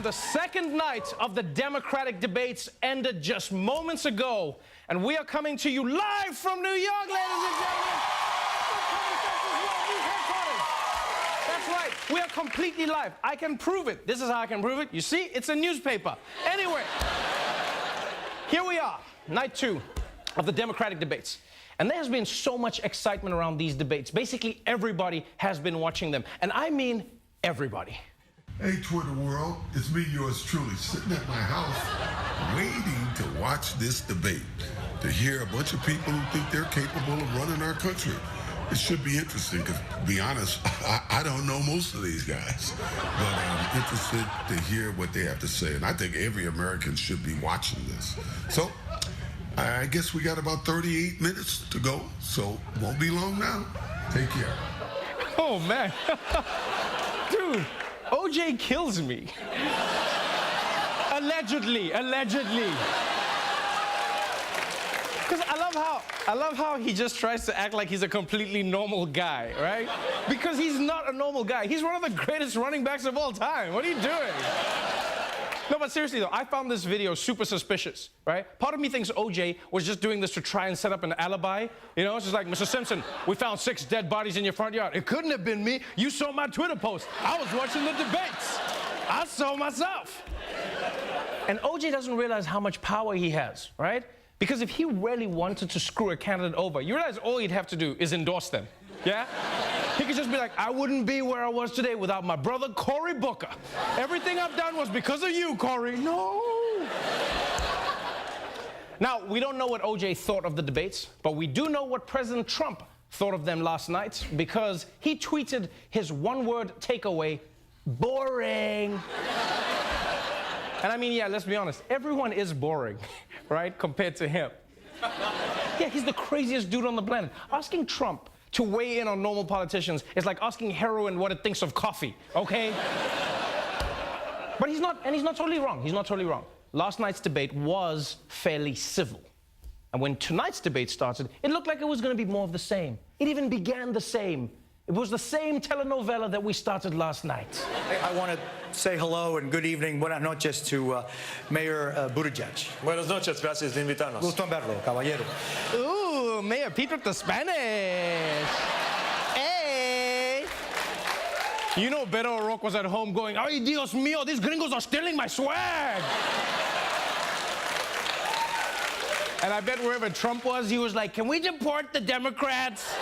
The second night of the Democratic debates ended just moments ago, and we are coming to you live from New York, ladies and gentlemen. That's right, we are completely live. I can prove it. This is how I can prove it. You see, it's a newspaper. Anyway, here we are, night 2 of the Democratic debates. And there has been so much excitement around these debates. Basically, everybody has been watching them. And I mean everybody. Hey, Twitter world, it's me, yours truly, sitting at my house waiting to watch this debate, to hear a bunch of people who think they're capable of running our country. It should be interesting because, to be honest, I don't know most of these guys, but I'm interested to hear what they have to say. And I think every American should be watching this. So I guess we got about 38 minutes to go, so won't be long now. Take care. Oh, man. Dude. OJ kills me. Allegedly. Because I love how he just tries to act like he's a completely normal guy, right? Because he's not a normal guy. He's one of the greatest running backs of all time. What are you doing? No, but seriously though, I found this video super suspicious, right? Part of me thinks OJ was just doing this to try and set up an alibi. You know, it's just like, Mr. Simpson, we found 6 dead bodies in your front yard. It couldn't have been me. You saw my Twitter post. I was watching the debates. I saw myself. And OJ doesn't realize how much power he has, right? Because if he really wanted to screw a candidate over, you realize all he'd have to do is endorse them, yeah? He could just be like, I wouldn't be where I was today without my brother, Cory Booker. Everything I've done was because of you, Cory. No. Now, we don't know what OJ thought of the debates, but we do know what President Trump thought of them last night because he tweeted his one-word takeaway, boring. And I mean, yeah, let's be honest, everyone is boring, right, compared to him. Yeah, he's the craziest dude on the planet. Asking Trump to weigh in on normal politicians is like asking heroin what it thinks of coffee, okay? But he's not totally wrong. He's not totally wrong. Last night's debate was fairly civil. And when tonight's debate started, it looked like it was going to be more of the same. It even began the same. It was the same telenovela that we started last night. I want to say hello and good evening, buenas noches to Mayor Buttigieg. Buenas noches, gracias de invitarnos. Gusto en verlo, caballero. Ooh, Mayor Pete with the Spanish. Hey! You know Beto O'Rourke was at home going, ay, Dios mío, these gringos are stealing my swag. And I bet wherever Trump was, he was like, can we deport the Democrats?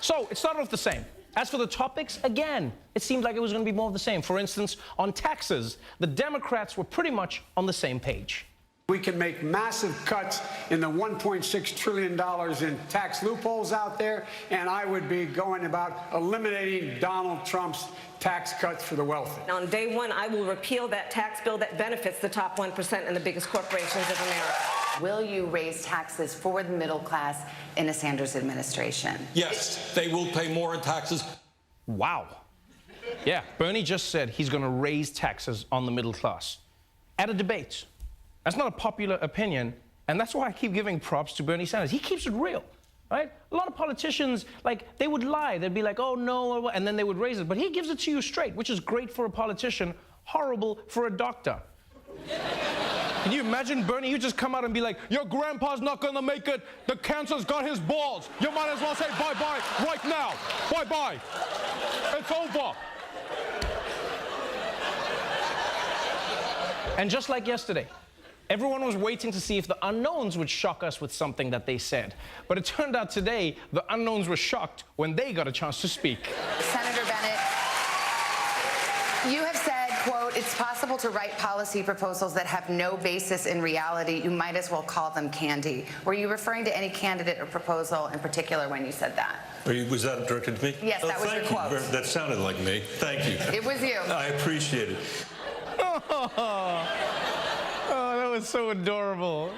So it started off the same. As for the topics, again, it seemed like it was going to be more of the same. For instance, on taxes, the Democrats were pretty much on the same page. We can make massive cuts in the $1.6 trillion in tax loopholes out there, and I would be going about eliminating Donald Trump's tax cuts for the wealthy. On day one, I will repeal that tax bill that benefits the top 1% and the biggest corporations of America. Will you raise taxes for the middle class in a Sanders administration? Yes, they will pay more in taxes. Wow. Yeah, Bernie just said he's going to raise taxes on the middle class at a debate. That's not a popular opinion, and that's why I keep giving props to Bernie Sanders. He keeps it real, right? A lot of politicians, like, they would lie. They'd be like, oh, no, and then they would raise it. But he gives it to you straight, which is great for a politician, horrible for a doctor. Can you imagine Bernie? You just come out and be like, your grandpa's not gonna make it. The cancer's got his balls. You might as well say bye-bye right now. Bye-bye. It's over. And just like yesterday, everyone was waiting to see if the unknowns would shock us with something that they said. But it turned out today, the unknowns were shocked when they got a chance to speak. Senator Bennet, you have said, quote, it's possible to write policy proposals that have no basis in reality. You might as well call them candy. Were you referring to any candidate or proposal in particular when you said that? Was that directed to me? Yes, that was your quote. That sounded like me. Thank you. It was you. I appreciate it. Oh, that was so adorable.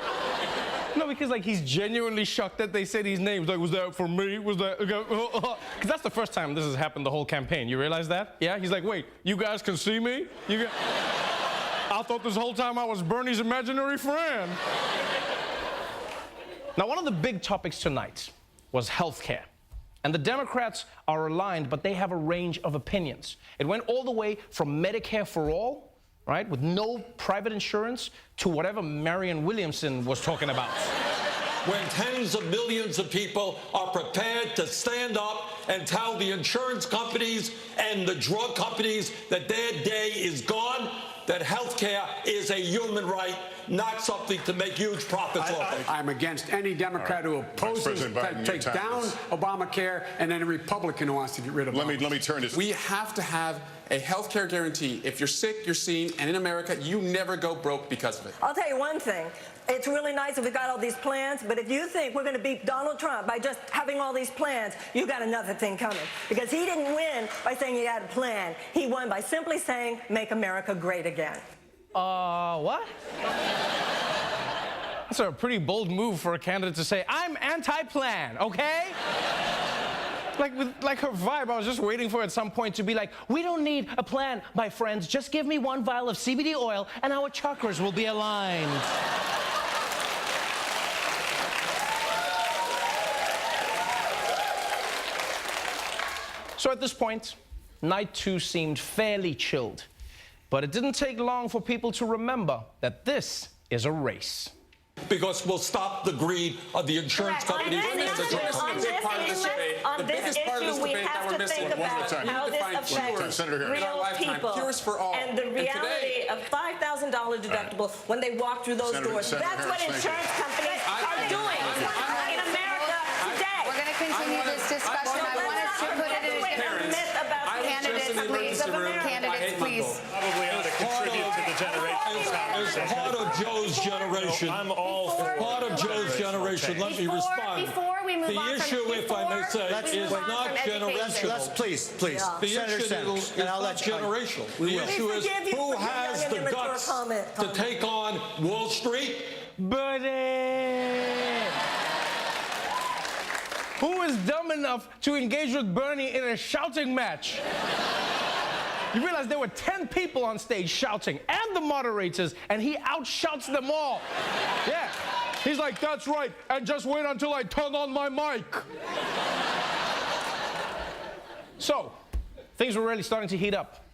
No, because like he's genuinely shocked that they said his name. Like, was that for me? Was that? Because that's the first time this has happened the whole campaign. You realize that? Yeah. He's like, wait, you guys can see me? I thought this whole time I was Bernie's imaginary friend. Now, one of the big topics tonight was healthcare. And the Democrats are aligned, but they have a range of opinions. It went all the way from Medicare for all, right, with no private insurance, to whatever Marianne Williamson was talking about. When tens of millions of people are prepared to stand up and tell the insurance companies and the drug companies that their day is gone, that health care is a human right, not something to make huge profits off of. I'm against any Democrat who opposes, takes down Obamacare, and any Republican who wants to get rid of it. Let me turn this. We have to have a health care guarantee. If you're sick, you're seen, and in America, you never go broke because of it. I'll tell you one thing. It's really nice that we got all these plans, but if you think we're going to beat Donald Trump by just having all these plans, you got another thing coming. Because he didn't win by saying he had a plan. He won by simply saying, make America great again. What? That's a pretty bold move for a candidate to say, I'm anti-plan, okay? Like her vibe, I was just waiting for at some point to be like, we don't need a plan, my friends. Just give me one vial of CBD oil and our chakras will be aligned. So at this point, night 2 seemed fairly chilled. But it didn't take long for people to remember that this is a race. Because we'll stop the greed of the insurance companies and the drug companies. On this issue, we have to think about how this affects real people and the reality of $5,000 deductible when they walk through those doors. That's what insurance companies are doing in America today. We're going to continue this discussion. I want us to put it in candidates, please. Probably ought to contribute to the generation's As part of Joe's generation, I'm all for part of Joe's generation, let me respond. Before we move on The issue, if I may say, is not generational. Please. The issue is not generational. The issue is who has the guts to take on Wall Street? Bernie! Who is dumb enough to engage with Bernie in a shouting match? You realize there were 10 people on stage shouting, and the moderators, and he outshouts them all. Yeah. He's like, that's right, and just wait until I turn on my mic. So, things were really starting to heat up.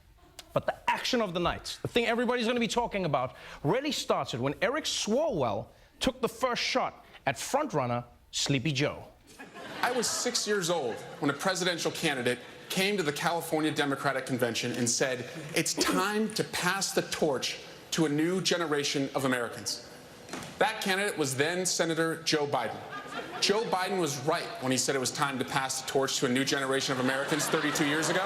But the action of the night, the thing everybody's going to be talking about, really started when Eric Swalwell took the first shot at frontrunner Sleepy Joe. I was 6 years old when a presidential candidate came to the California Democratic Convention and said, it's time to pass the torch to a new generation of Americans. That candidate was then Senator Joe Biden. Joe Biden was right when he said it was time to pass the torch to a new generation of Americans 32 years ago.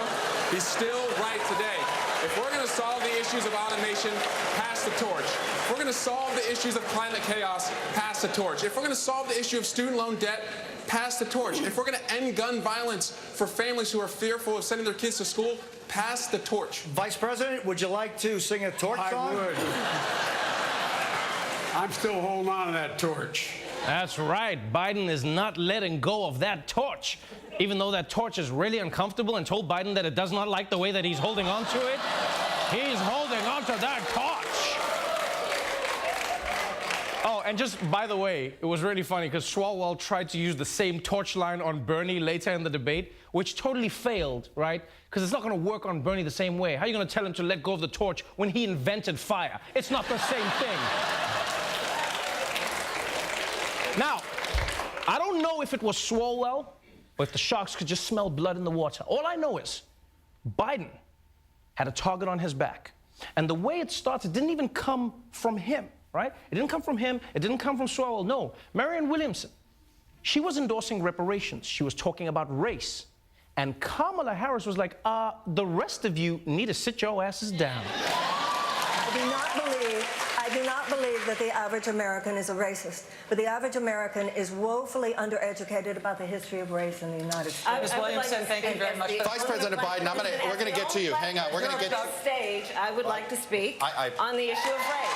He's still right today. If we're going to solve the issues of automation, pass the torch. If we're going to solve the issues of climate chaos, pass the torch. If we're going to solve the issue of student loan debt, pass the torch. If we're going to end gun violence for families who are fearful of sending their kids to school, pass the torch. Vice President, would you like to sing a torch song? I would. I'm still holding on to that torch. That's right. Biden is not letting go of that torch. Even though that torch is really uncomfortable and told Biden that it does not like the way that he's holding on to it, he's holding on to that torch. Oh, and just by the way, it was really funny because Swalwell tried to use the same torch line on Bernie later in the debate, which totally failed, right? Because it's not going to work on Bernie the same way. How are you going to tell him to let go of the torch when he invented fire? It's not the same thing. Now, I don't know if it was Swalwell or if the sharks could just smell blood in the water. All I know is Biden had a target on his back. And the way it started didn't even come from him, right? It didn't come from him. It didn't come from Swalwell. No, Marianne Williamson. She was endorsing reparations. She was talking about race. And Kamala Harris was like, the rest of you need to sit your asses down. I do not believe that the average American is a racist, but the average American is woefully undereducated about the history of race in the United States. Ms. Williamson, thank you very much. Vice President Biden, we're going to get to you. Hang on, we're going to get to you. Stage, I would like to speak on the issue of race.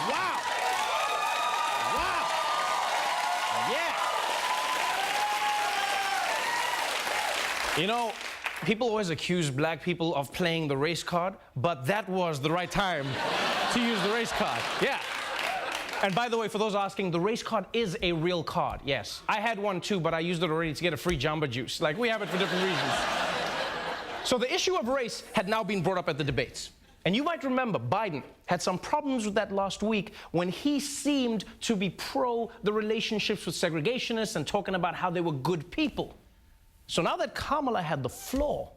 Wow. Wow. Yeah. You know, people always accuse black people of playing the race card, but that was the right time to use the race card. Yeah. And by the way, for those asking, the race card is a real card, yes. I had one too, but I used it already to get a free Jamba Juice. Like, we have it for different reasons. So the issue of race had now been brought up at the debates. And you might remember Biden had some problems with that last week when he seemed to be pro the relationships with segregationists and talking about how they were good people. So now that Kamala had the floor,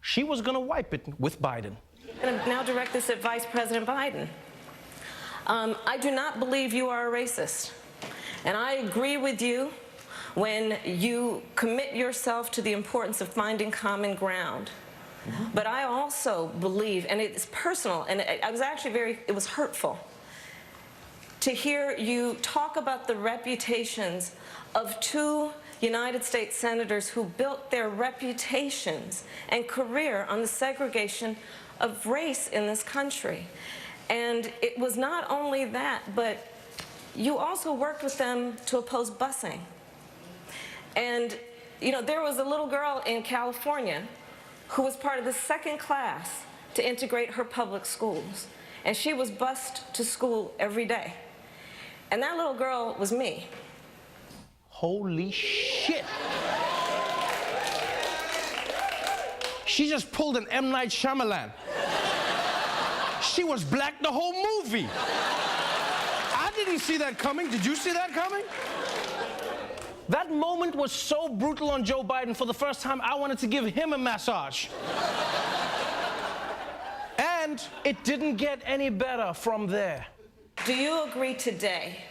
she was going to wipe it with Biden. I'm going to now direct this at Vice President Biden. I do not believe you are a racist. And I agree with you when you commit yourself to the importance of finding common ground. But I also believe, and it's personal, and I was actually it was hurtful to hear you talk about the reputations of two United States senators who built their reputations and career on the segregation of race in this country. And it was not only that, but you also worked with them to oppose busing. And, you know, there was a little girl in California who was part of the second class to integrate her public schools. And she was bused to school every day. And that little girl was me. Holy shit. She just pulled an M. Night Shyamalan. She was black the whole movie. I didn't see that coming. Did you see that coming? That moment was so brutal on Joe Biden. For the first time, I wanted to give him a massage. And it didn't get any better from there. Do you agree today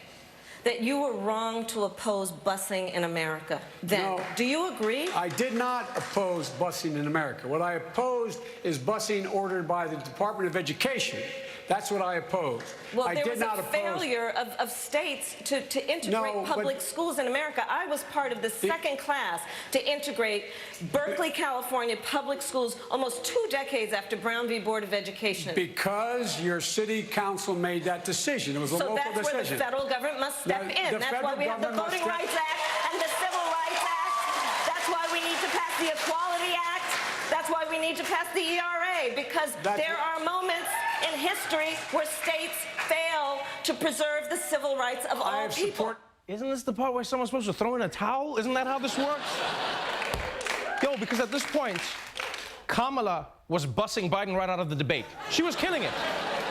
that you were wrong to oppose busing in America then? No. Do you agree? I did not oppose busing in America. What I opposed is busing ordered by the Department of Education. That's what I opposed. Well, I there did was not a failure of states to integrate public schools in America. I was part of the second class to integrate Berkeley, California public schools almost 2 decades after Brown v. Board of Education. Because your city council made that decision. It was a local decision. So that's where the federal government must step in. That's why we have the Voting Rights Act and the Civil Rights Act. That's why we need to pass the Equality Act. That's why we need to pass the ERA, because there are moments in history where states fail to preserve the civil rights of all people. Isn't this the part where someone's supposed to throw in a towel? Isn't that how this works? Yo, because at this point, Kamala was bussing Biden right out of the debate. She was killing it.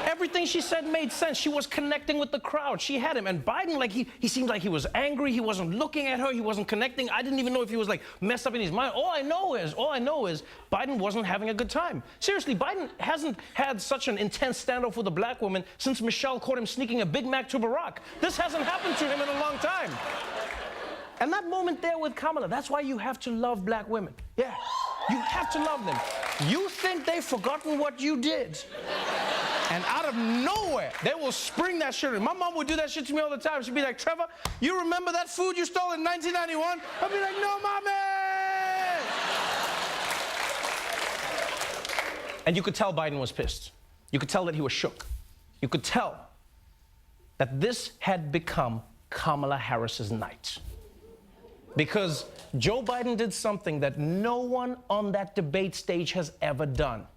Everything she said made sense. She was connecting with the crowd. She had him. And Biden, like, he seemed like he was angry. He wasn't looking at her. He wasn't connecting. I didn't even know if he was, like, messed up in his mind. All I know is Biden wasn't having a good time. Seriously, Biden hasn't had such an intense standoff with a black woman since Michelle caught him sneaking a Big Mac to Barack. This hasn't happened to him in a long time. And that moment there with Kamala, that's why you have to love black women. Yeah, you have to love them. You think they've forgotten what you did. And out of nowhere, they will spring that shit in. My mom would do that shit to me all the time. She'd be like, Trevor, you remember that food you stole in 1991? I'd be like, no, mommy! And you could tell Biden was pissed. You could tell that he was shook. You could tell that this had become Kamala Harris's night. Because Joe Biden did something that no one on that debate stage has ever done.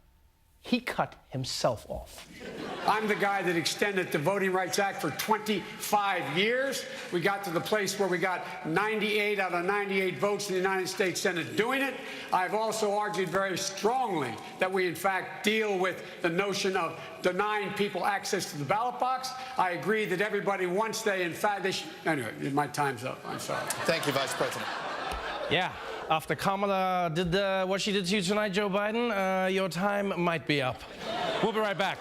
He cut himself off. I'm the guy that extended the Voting Rights Act for 25 years. We got to the place where we got 98 out of 98 votes in the United States Senate doing it. I've also argued very strongly that we, in fact, deal with the notion of denying people access to the ballot box. I agree that everybody, once they, in fact, they should... Anyway, my time's up. I'm sorry. Thank you, Vice President. Yeah. After Kamala did what she did to you tonight, Joe Biden, your time might be up. We'll be right back.